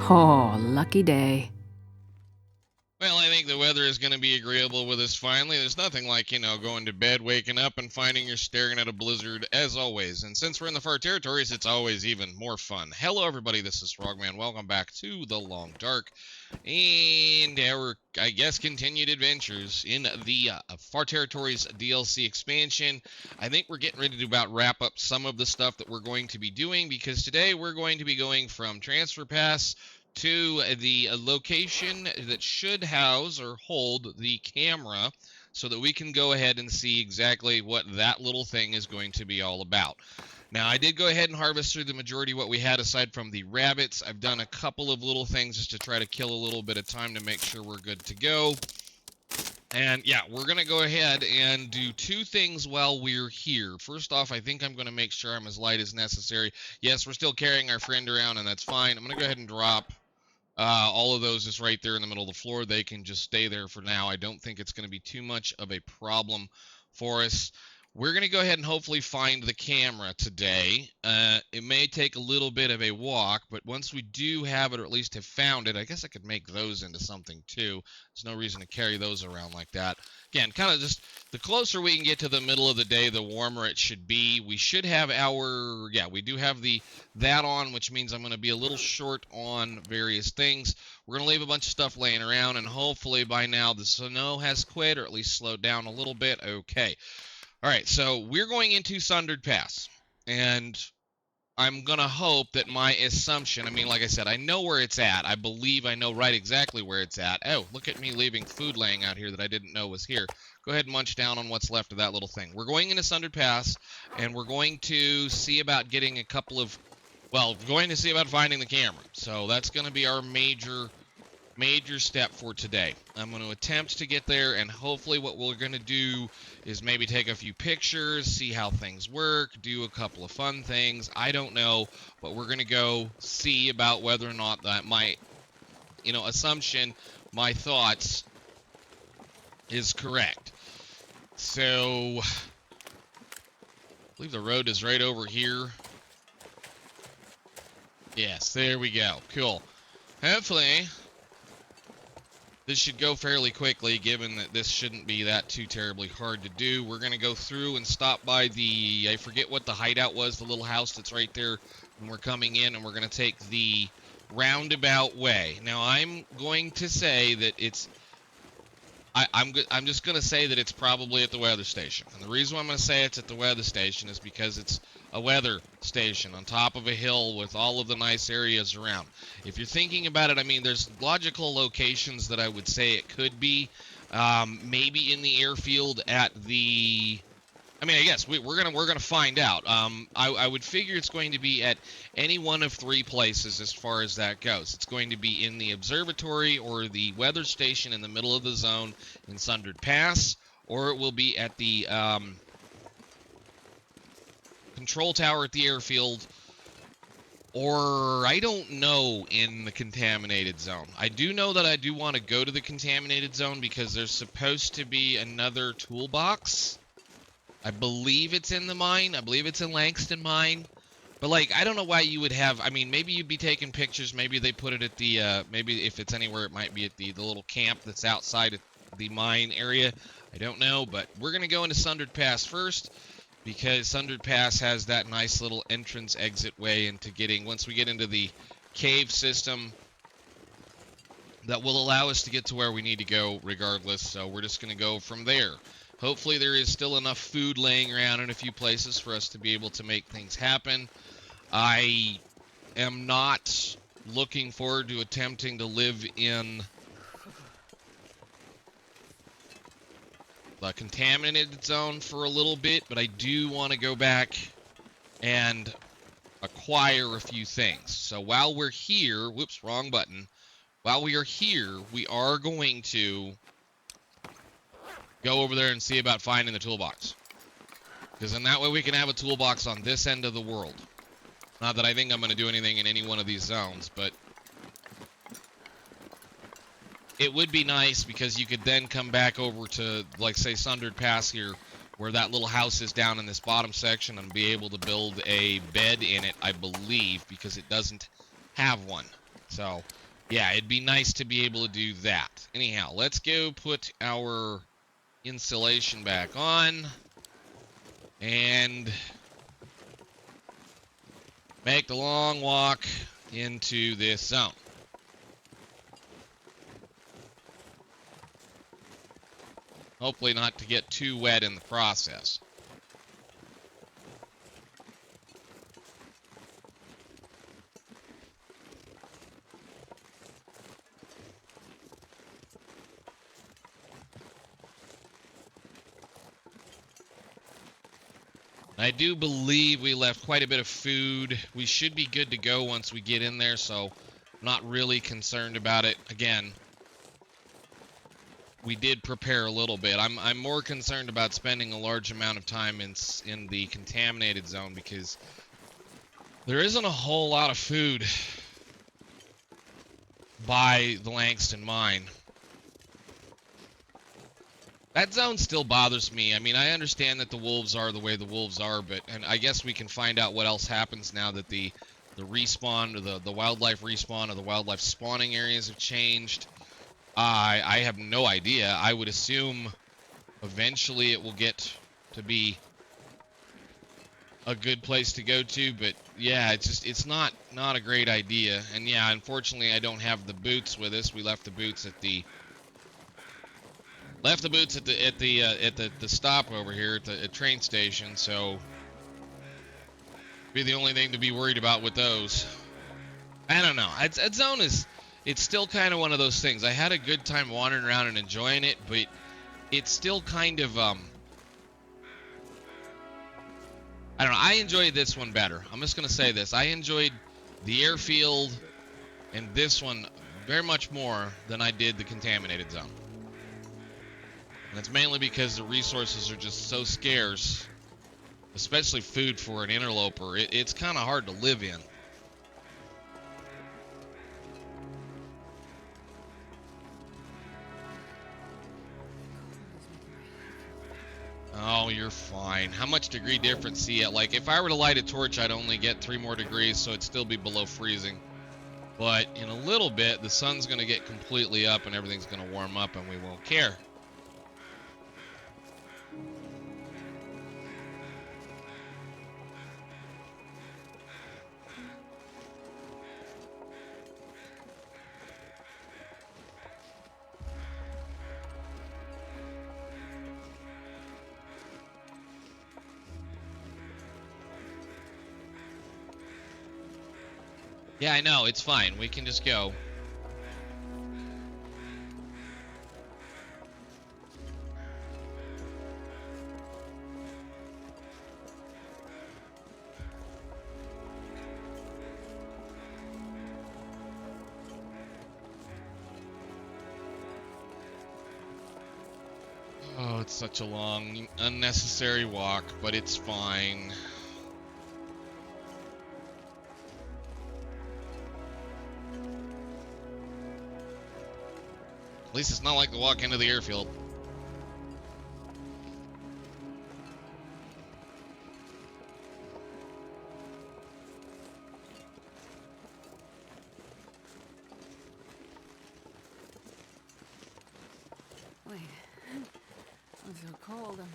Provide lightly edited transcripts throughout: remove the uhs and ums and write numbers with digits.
Oh, lucky day. Well, I think the weather is going to be agreeable with us finally. There's nothing like, going to bed, waking up, and finding you're staring at a blizzard, as always. And since we're in the far territories, it's always even more fun. Hello, everybody. This is Frogman. Welcome back to The Long Dark and our, I guess, continued adventures in the Far Territories DLC expansion. I think we're getting ready to about wrap up some of the stuff that we're going to be doing, because today we're going to be going from Transfer Pass to the location that should house or hold the camera, so that we can go ahead and see exactly what that little thing is going to be all about. Now, I did go ahead and harvest through the majority of what we had aside from the rabbits. I've done a couple of little things just to try to kill a little bit of time to make sure we're good to go. And yeah, we're going to go ahead and do two things while we're here. First off, I think I'm going to make sure I'm as light as necessary. Yes, we're still carrying our friend around, and that's fine. I'm going to go ahead and drop all of those just right there in the middle of the floor. They can just stay there for now. I don't think it's going to be too much of a problem for us. We're going to go ahead and hopefully find the camera today. It may take a little bit of a walk, but once we do have it, or at least have found it, I guess I could make those into something too. There's no reason to carry those around like that. Again, kind of just the closer we can get to the middle of the day, the warmer it should be. We should have our, yeah, we do have that on, which means I'm going to be a little short on various things. We're going to leave a bunch of stuff laying around, and hopefully by now the snow has quit, or at least slowed down a little bit. Okay. All right, so we're going into Sundered Pass, and I'm going to hope that my assumption, I mean, like I said, I know where it's at. I believe I know right exactly where it's at. Oh, look at me leaving food laying out here that I didn't know was here. Go ahead and munch down on what's left of that little thing. We're going into Sundered Pass, and we're going to see about getting a couple of, well, going to see about finding the camera. So that's going to be our major step for today. I'm going to attempt to get there, and hopefully what we're going to do is maybe take a few pictures, see how things work, do a couple of fun things. I don't know, but we're going to go see about whether or not that my, assumption, my thoughts is correct. So, I believe the road is right over here. Yes, there we go. Cool. Hopefully this should go fairly quickly, given that this shouldn't be that too terribly hard to do. We're going to go through and stop by the, I forget what the hideout was, the little house that's right there when we're coming in, and we're going to take the roundabout way. Now, I'm going to say that it's, I'm just going to say that it's probably at the weather station. And the reason why I'm going to say it's at the weather station is because it's a weather station on top of a hill with all of the nice areas around. If you're thinking about it, I mean, there's logical locations that I would say it could be. Maybe in the airfield at the, I mean, I guess we're gonna find out. I would figure it's going to be at any one of three places as far as that goes. It's going to be in the observatory or the weather station in the middle of the zone in Sundered Pass, or it will be at the control tower at the airfield, or I don't know, in the contaminated zone. I do know that I do want to go to the contaminated zone because there's supposed to be another toolbox. I believe it's in the mine. I believe it's in Langston Mine. But, like, I don't know why you would have, I mean, maybe you'd be taking pictures. Maybe they put it at the, maybe if it's anywhere, it might be at the little camp that's outside of the mine area. I don't know, but we're going to go into Sundered Pass first, because Sundered Pass has that nice little entrance exit way into getting, once we get into the cave system, that will allow us to get to where we need to go regardless. So we're just going to go from there. Hopefully there is still enough food laying around in a few places for us to be able to make things happen. I am not looking forward to attempting to live in the contaminated zone for a little bit, but I do want to go back and acquire a few things. So while we're here, whoops, wrong button. While we are here, we are going to go over there and see about finding the toolbox. Because in that way we can have a toolbox on this end of the world. Not that I think I'm going to do anything in any one of these zones, but it would be nice because you could then come back over to, like, say, Sundered Pass here, where that little house is down in this bottom section, and be able to build a bed in it, I believe, because it doesn't have one. So, yeah, it'd be nice to be able to do that. Anyhow, let's go put our insulation back on and make the long walk into this zone. Hopefully not to get too wet in the process. I do believe we left quite a bit of food. We should be good to go once we get in there, so I'm not really concerned about it. Again, we did prepare a little bit. I'm more concerned about spending a large amount of time in the contaminated zone because there isn't a whole lot of food by the Langston mine. That zone still bothers me. I mean, I understand that the wolves are the way the wolves are, and I guess we can find out what else happens now that the respawn, or the wildlife respawn, or the wildlife spawning areas have changed. I have no idea. I would assume eventually it will get to be a good place to go to, but yeah, it's not a great idea. And yeah, unfortunately, I don't have the boots with us. We left the boots at the stop over here at the train station, so be the only thing to be worried about with those. I don't know. That zone it's still kind of one of those things. I had a good time wandering around and enjoying it, but it's still kind of I don't know. I enjoyed this one better. I'm just gonna say this. I enjoyed the airfield and this one very much more than I did the contaminated zone. And it's mainly because the resources are just so scarce, especially food for an interloper. It's kind of hard to live in. Oh, you're fine. How much degree difference? See, like if I were to light a torch, I'd only get 3 more degrees, so it'd still be below freezing. But in a little bit, the sun's going to get completely up and everything's going to warm up and we won't care. Yeah, I know. It's fine. We can just go. Oh, it's such a long, unnecessary walk, but it's fine. At least it's not like the walk into the airfield. Wait, I'm so cold. I'm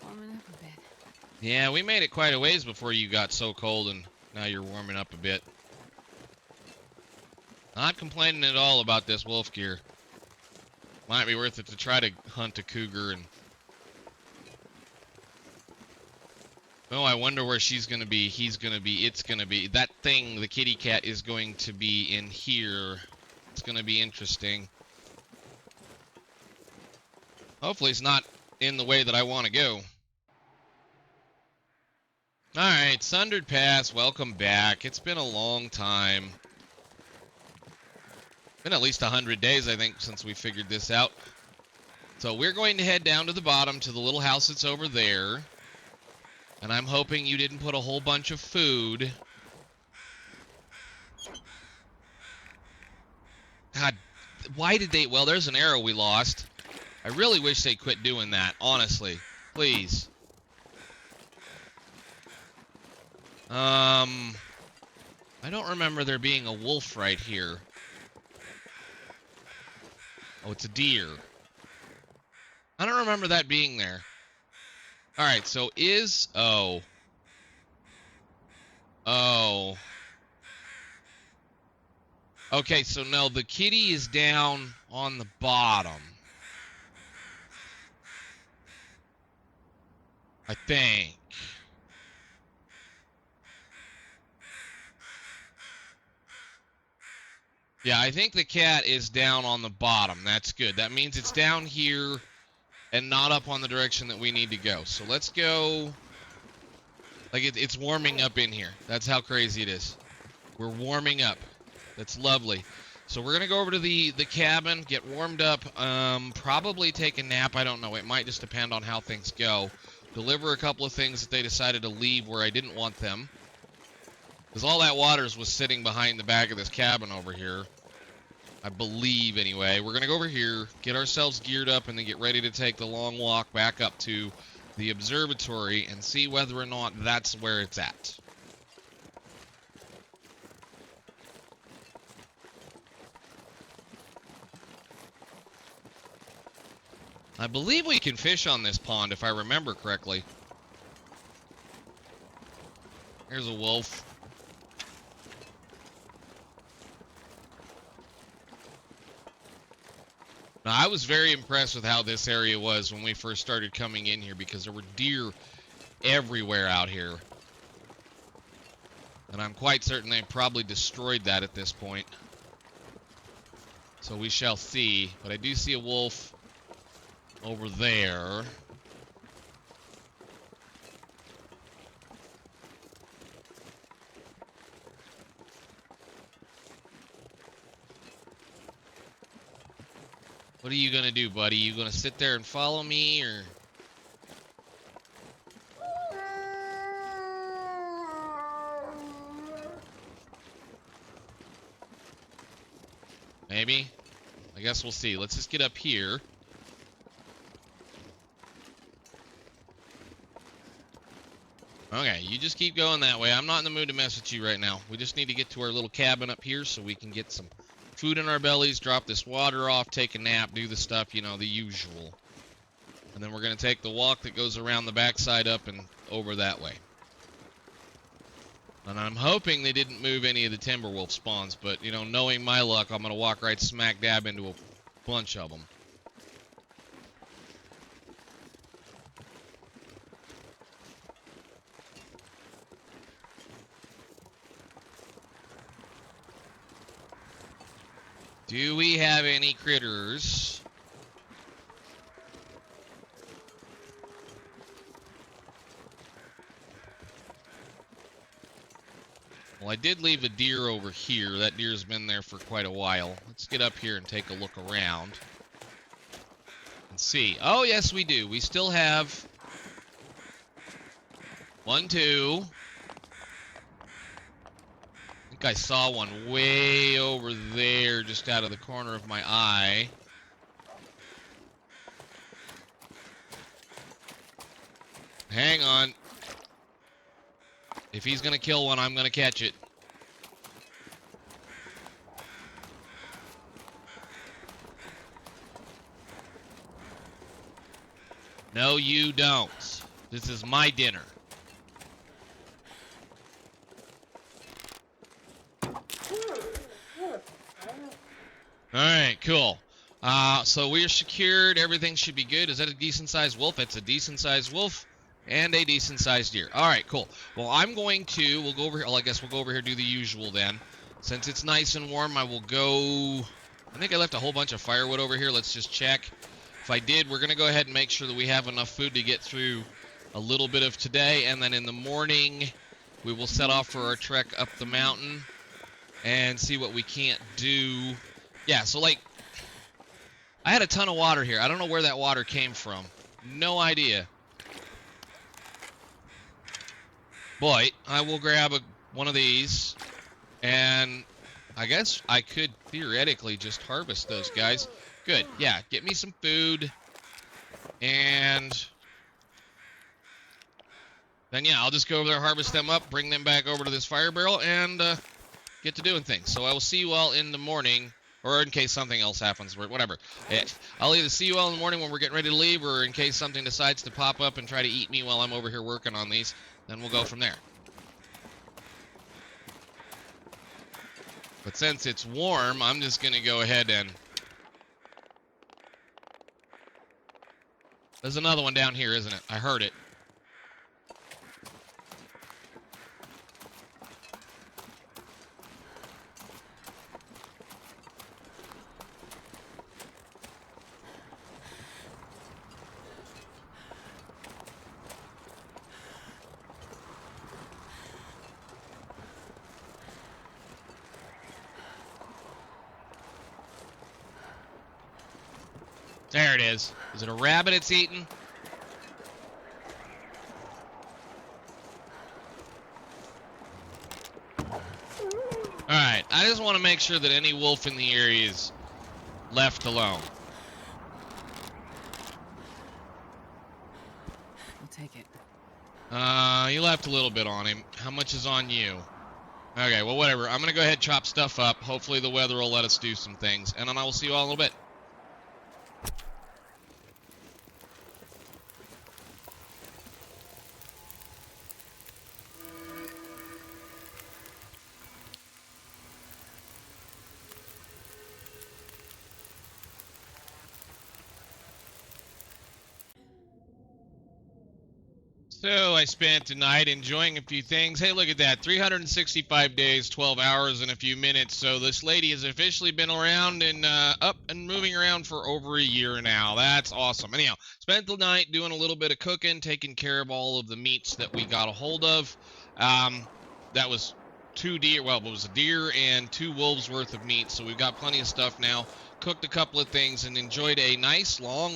warming up a bit. Yeah, we made it quite a ways before you got so cold, and now you're warming up a bit. Not complaining at all about this wolf gear. Might be worth it to try to hunt a cougar and... Oh, I wonder where she's gonna be. He's gonna be. It's gonna be. That thing, the kitty cat, is going to be in here. It's gonna be interesting. Hopefully it's not in the way that I want to go. Alright, Sundered Pass, welcome back. It's been a long time. Been at least 100 days, I think, since we figured this out. So we're going to head down to the bottom to the little house that's over there. And I'm hoping you didn't put a whole bunch of food. God, why did they... Well, there's an arrow we lost. I really wish they quit doing that, honestly. Please. I don't remember there being a wolf right here. Oh, it's a deer. I don't remember that being there. Alright, so is... Oh. Oh. Okay, so no, the kitty is down on the bottom. I think. Yeah, I think the cat is down on the bottom. That's good. That means it's down here and not up on the direction that we need to go. So let's go... Like, it's warming up in here. That's how crazy it is. We're warming up. That's lovely. So we're going to go over to the cabin, get warmed up, probably take a nap. I don't know. It might just depend on how things go. Deliver a couple of things that they decided to leave where I didn't want them. Because all that waters was sitting behind the back of this cabin over here. I believe, anyway. We're going to go over here, get ourselves geared up, and then get ready to take the long walk back up to the observatory and see whether or not that's where it's at. I believe we can fish on this pond, if I remember correctly. Here's a wolf. Now, I was very impressed with how this area was when we first started coming in here because there were deer everywhere out here. And I'm quite certain they probably destroyed that at this point. So we shall see. But I do see a wolf over there. What are you gonna do, buddy? You gonna sit there and follow me, or? Maybe? I guess we'll see. Let's just get up here. Okay, you just keep going that way. I'm not in the mood to mess with you right now. We just need to get to our little cabin up here so we can get some food in our bellies, drop this water off, take a nap, do the stuff, you know, the usual. And then we're going to take the walk that goes around the backside up and over that way. And I'm hoping they didn't move any of the timber wolf spawns, but, you know, knowing my luck, I'm going to walk right smack dab into a bunch of them. Do we have any critters? Well, I did leave a deer over here. That deer's been there for quite a while. Let's get up here and take a look around. And see. Oh, yes, we do. We still have 1, 2. I think I saw one way over there, just out of the corner of my eye. Hang on. If he's gonna kill one, I'm gonna catch it. No, you don't. This is my dinner. Alright, cool. So we're secured. Everything should be good. Is that a decent-sized wolf? It's a decent-sized wolf and a decent-sized deer. Alright, cool. Well, we'll go over here. Well, I guess we'll go over here and do the usual then. Since it's nice and warm, I will go... I think I left a whole bunch of firewood over here. Let's just check. If I did, we're going to go ahead and make sure that we have enough food to get through a little bit of today. And then in the morning, we will set off for our trek up the mountain and see what we can't do. Yeah, so, like, I had a ton of water here. I don't know where that water came from. No idea. But I will grab one of these, and I guess I could theoretically just harvest those guys. Good. Yeah, get me some food, and then, yeah, I'll just go over there, harvest them up, bring them back over to this fire barrel, and get to doing things. So I will see you all in the morning, or in case something else happens, whatever. I'll either see you all in the morning when we're getting ready to leave, or in case something decides to pop up and try to eat me while I'm over here working on these, then we'll go from there. But since it's warm, I'm just going to go ahead and... There's another one down here, isn't it? I heard it. There it is. Is it a rabbit it's eating? Alright, I just want to make sure that any wolf in the area is left alone. I'll take it. You left a little bit on him. How much is on you? Okay, well, whatever. I'm going to go ahead and chop stuff up. Hopefully the weather will let us do some things. And then I will see you all in a little bit. So I spent tonight enjoying a few things. Hey, look at that. 365 days, 12 hours, and a few minutes. So this lady has officially been around and up and moving around for over a year now. That's awesome. Anyhow, spent the night doing a little bit of cooking, taking care of all of the meats that we got a hold of. That was 2 deer. Well, it was a deer and 2 wolves worth of meat. So we've got plenty of stuff now. Cooked a couple of things and enjoyed a nice long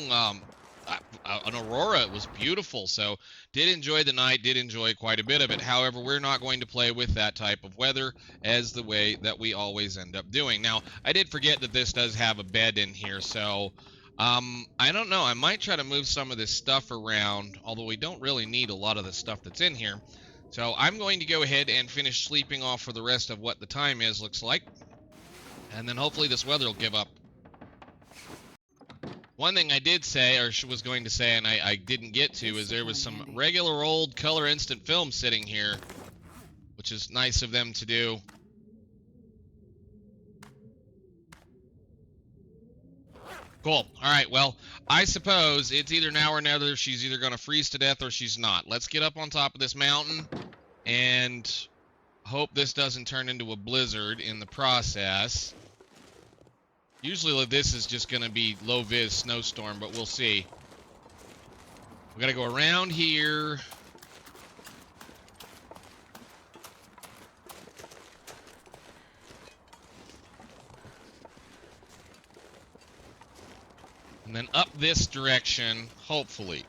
an aurora. It was beautiful. So did enjoy the night, did enjoy quite a bit of it. However, we're not going to play with that type of weather as the way that we always end up doing. Now, I did forget that this does have a bed in here, so I don't know. I might try to move some of this stuff around, although we don't really need a lot of the stuff that's in here. So I'm going to go ahead and finish sleeping off for the rest of what the time is, looks like. And then hopefully this weather will give up. One thing I did say, or was going to say, and I didn't get to, is there was some regular old color instant film sitting here, which is nice of them to do. Cool. All right, well, I suppose it's either now or another. She's either going to freeze to death or she's not. Let's get up on top of this mountain and hope this doesn't turn into a blizzard in the process. Usually this is just going to be low-vis snowstorm, but we'll see. We got to go around here. And then up this direction, hopefully.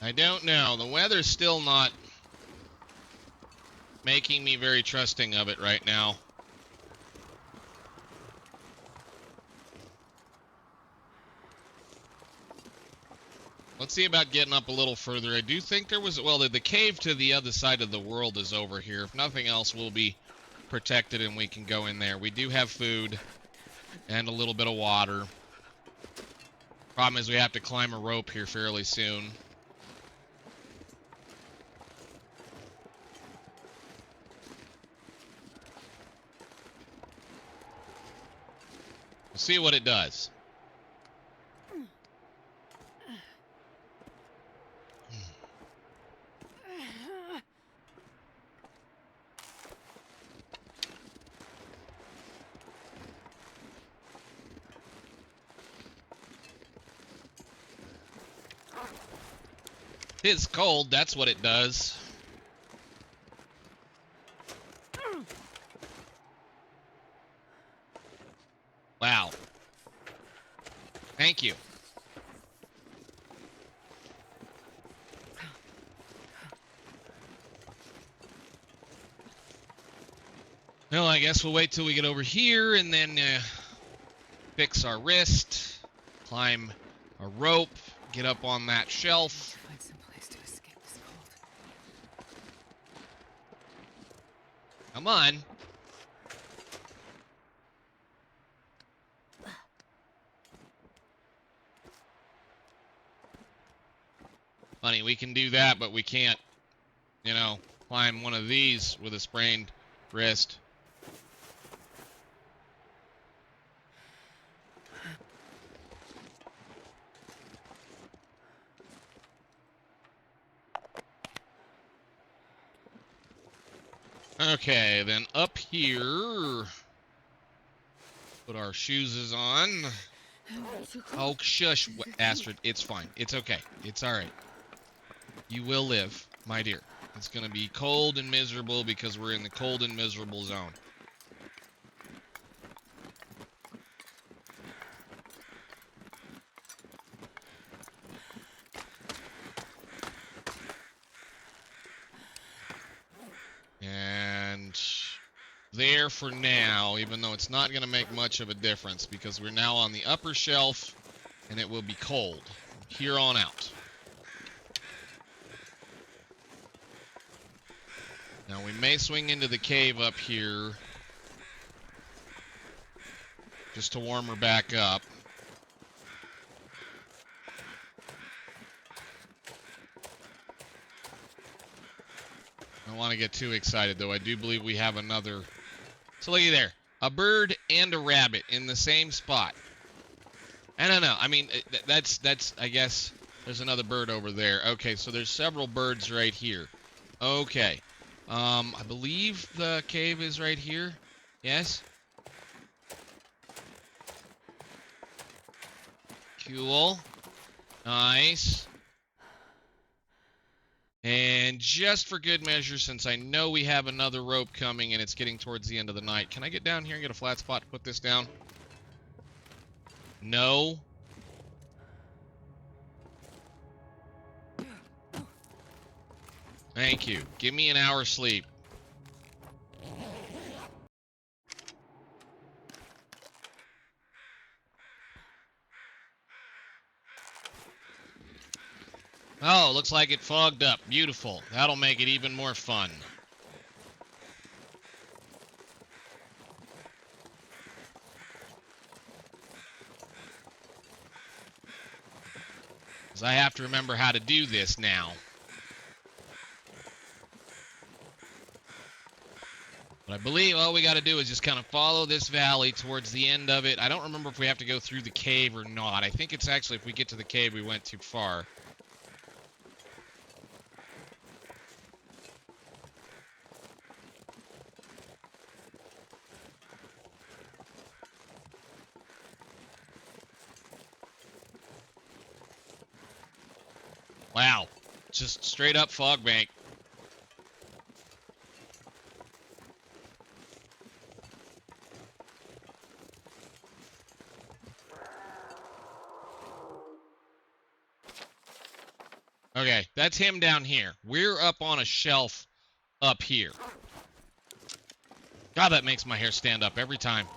I don't know. The weather's still not making me very trusting of it right now. Let's see about getting up a little further. I do think there was, well, the cave to the other side of the world is over here. If nothing else, we'll be protected and we can go in there. We do have food and a little bit of water. Problem is we have to climb a rope here fairly soon. We'll see what it does. It's cold, that's what it does. Wow. Thank you. Well, I guess we'll wait till we get over here and then fix our wrist, climb a rope, get up on that shelf. Find some place to escape this cold. Come on. Funny, we can do that, but we can't, you know, climb one of these with a sprained wrist. Okay, then up here, put our shoes on. Oh, shush, Astrid. It's fine. It's okay. It's all right. You will live, my dear. It's going to be cold and miserable because we're in the cold and miserable zone. And there for now, even though it's not going to make much of a difference because we're now on the upper shelf and it will be cold from here on out. Now we may swing into the cave up here just to warm her back up. I don't want to get too excited though. I do believe we have another. So looky there, a bird and a rabbit in the same spot. I don't know. I mean, that's I guess there's another bird over there. Okay, so there's several birds right here. Okay. I believe the cave is right here. Yes? Cool. Nice. And just for good measure, since I know we have another rope coming and it's getting towards the end of the night, can I get down here and get a flat spot to put this down? No. Thank you. Give me an hour's sleep. Oh, looks like it fogged up. Beautiful. That'll make it even more fun. Because I have to remember how to do this now. But I believe all we got to do is just kind of follow this valley towards the end of it. I don't remember if we have to go through the cave or not. I think it's actually if we get to the cave we went too far. Wow. Just straight up fog bank. Okay, that's him down here. We're up on a shelf up here. God, that makes my hair stand up every time.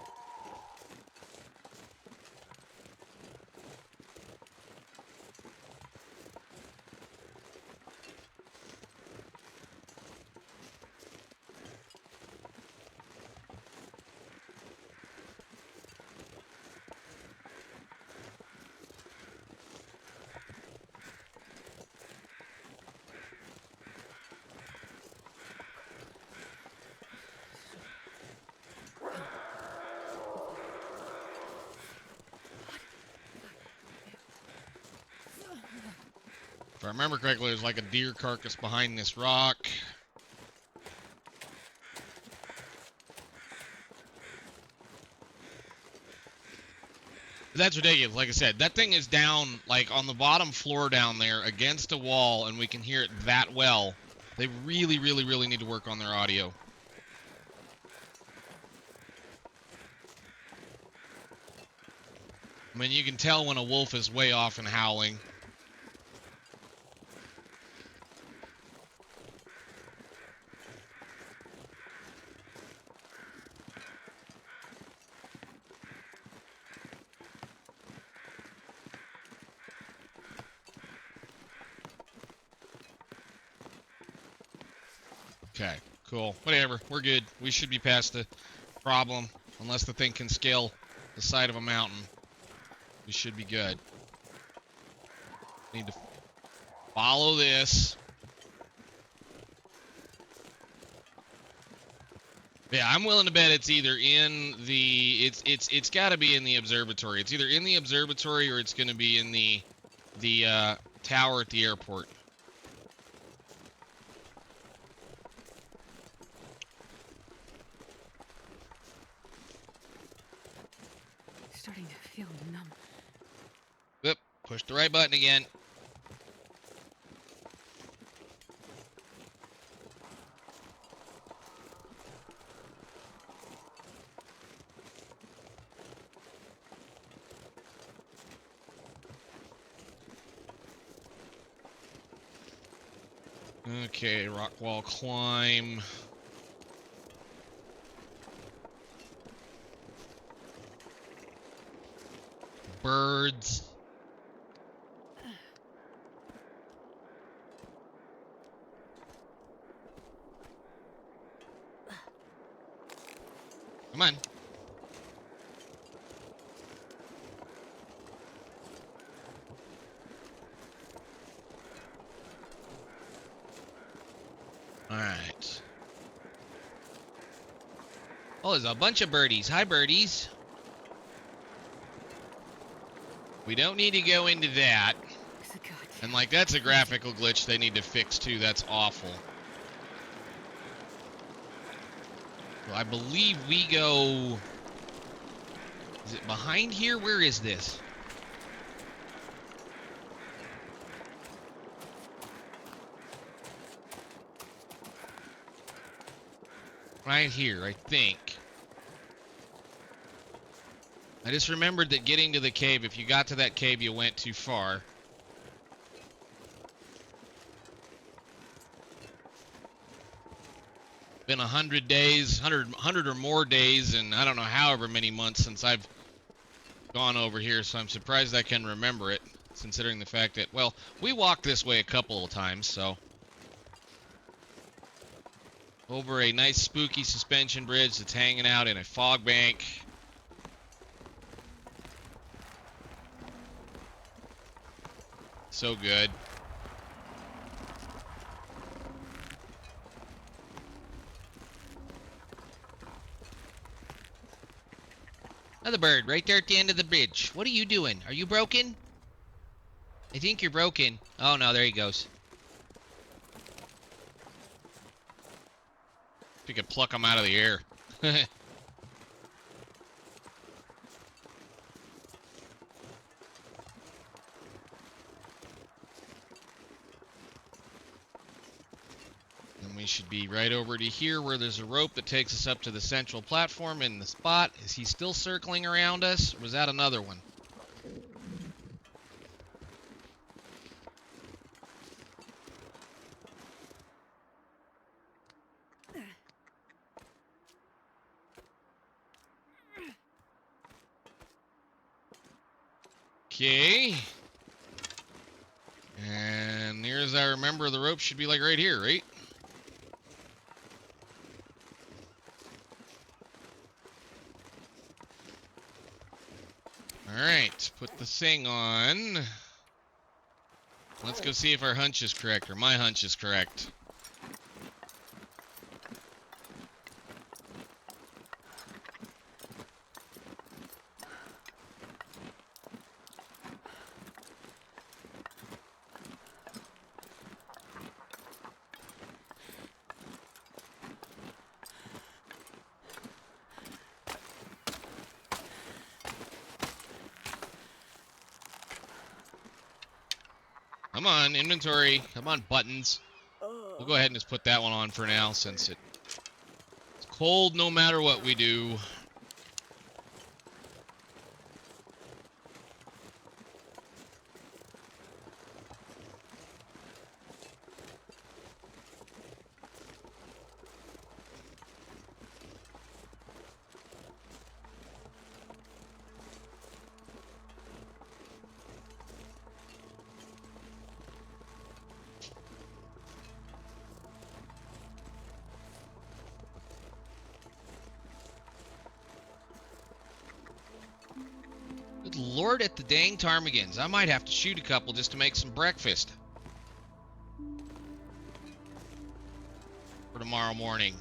If I remember correctly, there's like a deer carcass behind this rock. That's ridiculous. Like I said, that thing is down, like, on the bottom floor down there against a wall, and we can hear it that well. They really, really, really need to work on their audio. I mean, you can tell when a wolf is way off and howling. Cool. Whatever. We're good. We should be past the problem. Unless the thing can scale the side of a mountain. We should be good. Need to follow this. Yeah, I'm willing to bet it's either in the it's got to be in the observatory. It's either in the observatory or it's going to be in the tower at the airport. Starting to feel numb. Whoop, push the right button again. Okay, rock wall climb. Birds. Come on. Alright. Oh, there's a bunch of birdies. Hi, birdies. We don't need to go into that. And, like, that's a graphical glitch they need to fix, too. That's awful. Well, I believe we go... Is it behind here? Where is this? Right here, I think. I just remembered that getting to the cave, if you got to that cave, you went too far. Been 100 days, 100 or more days, and I don't know however many months since I've gone over here, so I'm surprised I can remember it, considering the fact that, well, we walked this way a couple of times, so. Over a nice spooky suspension bridge that's hanging out in a fog bank. So good. Another bird right there at the end of the bridge. What are you doing? Are you broken? I think you're broken. Oh no, there he goes. If you could pluck him out of the air. And we should be right over to here where there's a rope that takes us up to the central platform in the spot. Is he still circling around us? Or was that another one? Okay. And near as I remember, the rope should be like right here, right? Alright, put the thing on. Let's go see if our hunch is correct, or my hunch is correct. Come on, inventory. Come on, buttons. We'll go ahead and just put that one on for now, since it's cold no matter what we do. Good lord at the dang ptarmigans. I might have to shoot a couple just to make some breakfast for tomorrow morning.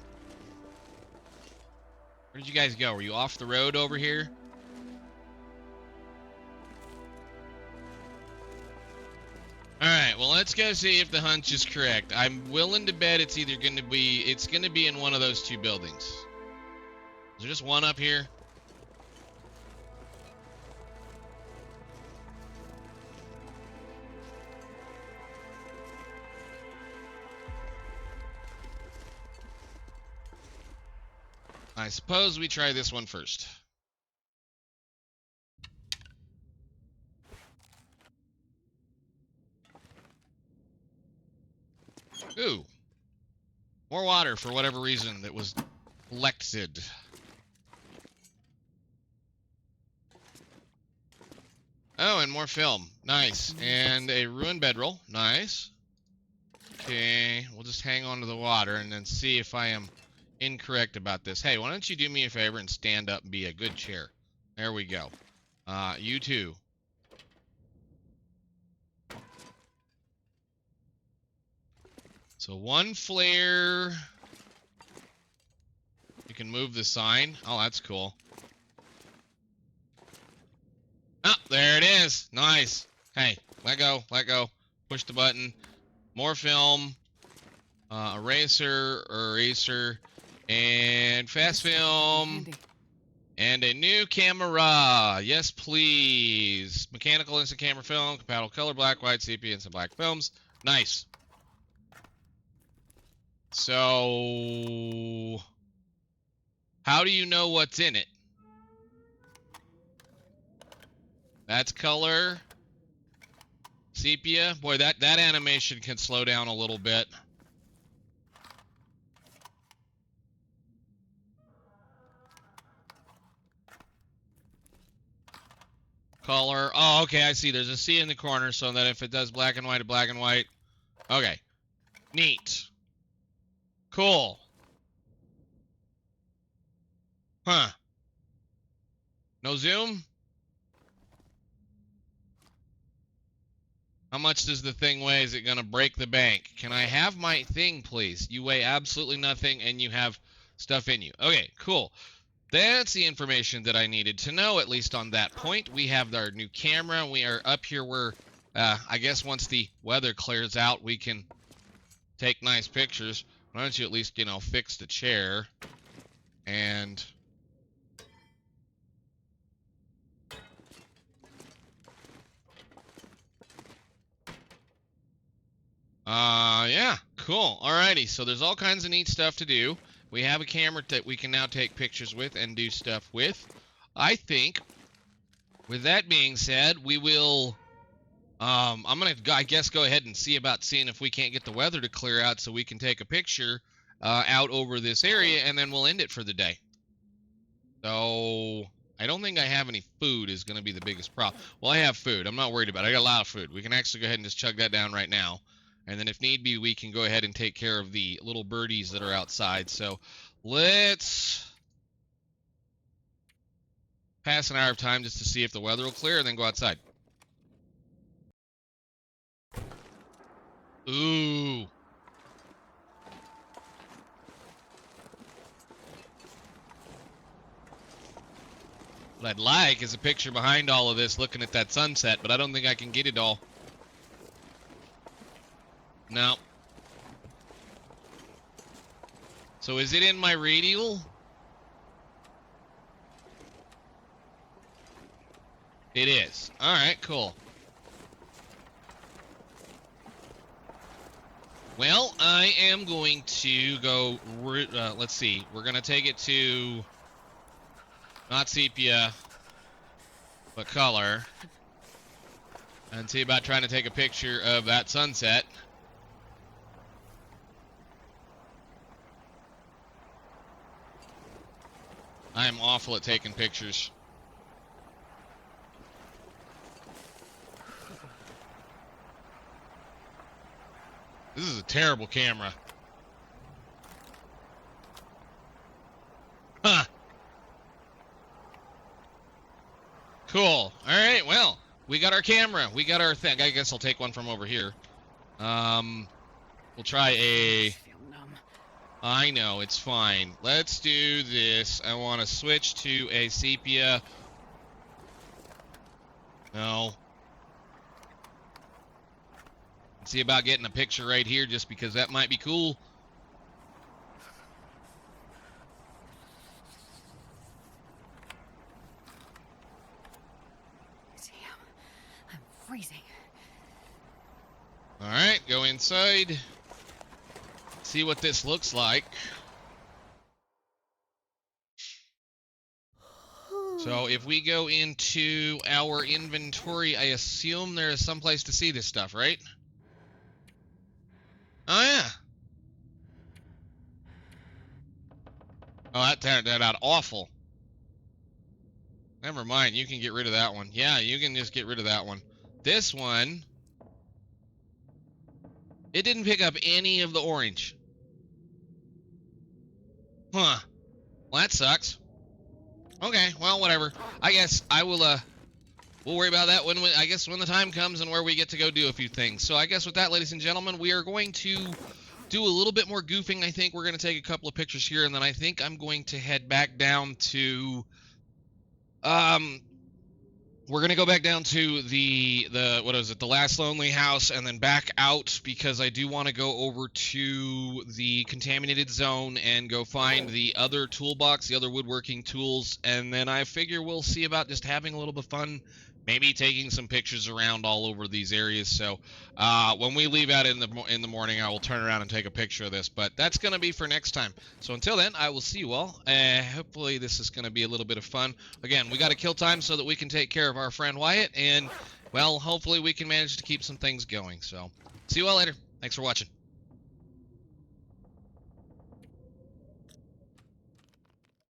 Where did you guys go? Were you off the road over here? Alright, well, let's go see if the hunch is correct. I'm willing to bet it's either going to be in one of those two buildings. Is there just one up here? I suppose we try this one first. Ooh. More water for whatever reason that was collected. Oh, and more film. Nice. And a ruined bedroll. Nice. Okay, we'll just hang on to the water and then see if I am incorrect about this. Hey, why don't you do me a favor and stand up and be a good chair? There we go. You too. So one flare. You can move the sign. Oh, that's cool. Oh, there it is. Nice. Hey, let go, let go. Push the button. More film. Eraser, and fast film. And a new camera. Yes, please. Mechanical instant camera film. Compatible color, black, white, sepia, and some black films. Nice. So, how do you know what's in it? That's color. Sepia. Boy, that animation can slow down a little bit. Color. Oh, okay, I see. There's a C in the corner so that if it does black and white, it's black and white. Okay. Neat. Cool. Huh. No zoom? How much does the thing weigh? Is it going to break the bank? Can I have my thing, please? You weigh absolutely nothing and you have stuff in you. Okay, cool. That's the information that I needed to know, at least on that point. We have our new camera. We are up here where, I guess once the weather clears out, we can take nice pictures. Why don't you at least, you know, fix the chair and... yeah, cool. Alrighty, so there's all kinds of neat stuff to do. We have a camera that we can now take pictures with and do stuff with. I think, with that being said, we will... I'm gonna, I guess, go ahead and see about seeing if we can't get the weather to clear out so we can take a picture out over this area, and then we'll end it for the day. So, I don't think I have any food is going to be the biggest problem. Well, I have food. I'm not worried about it. I got a lot of food. We can actually go ahead and just chug that down right now. And then if need be, we can go ahead and take care of the little birdies that are outside. So, let's pass an hour of time just to see if the weather will clear and then go outside. Ooh. What I'd like is a picture behind all of this looking at that sunset, but I don't think I can get it all. No. So is it in my radial? It is. Alright, cool. Well, I am going to go, let's see, we're going to take it to, not sepia, but color, and see about trying to take a picture of that sunset. I am awful at taking pictures. This is a terrible camera. Huh. Cool. Alright, well, we got our camera. We got our thing. I guess I'll take one from over here. We'll try a... I feel numb. I know, it's fine. Let's do this. I want to switch to a sepia. No. See about getting a picture right here just because that might be cool. Damn, I'm freezing. Alright, go inside. See what this looks like. So if we go into our inventory, I assume there is some place to see this stuff, right? Oh, yeah. Oh, that turned out awful. Never mind, you can get rid of that one. Yeah, you can just get rid of that one. This one, it didn't pick up any of the orange. Huh. Well, that sucks. Okay, well, whatever. I guess I will, we'll worry about that when the time comes and where we get to go do a few things. So I guess with that, ladies and gentlemen, we are going to do a little bit more goofing. I think we're going to take a couple of pictures here, and then I think I'm going to head back down to, we're going to go back down to the what is it, the last lonely house, and then back out because I do want to go over to the contaminated zone and go find the other toolbox, the other woodworking tools, and then I figure we'll see about just having a little bit of fun, maybe taking some pictures around all over these areas. So when we leave out in the morning, I will turn around and take a picture of this, but that's going to be for next time. So until then, I will see you all. Hopefully this is going to be a little bit of fun. Again, we got to kill time so that we can take care of our friend Wyatt, and well, hopefully we can manage to keep some things going. So see you all later. Thanks for watching.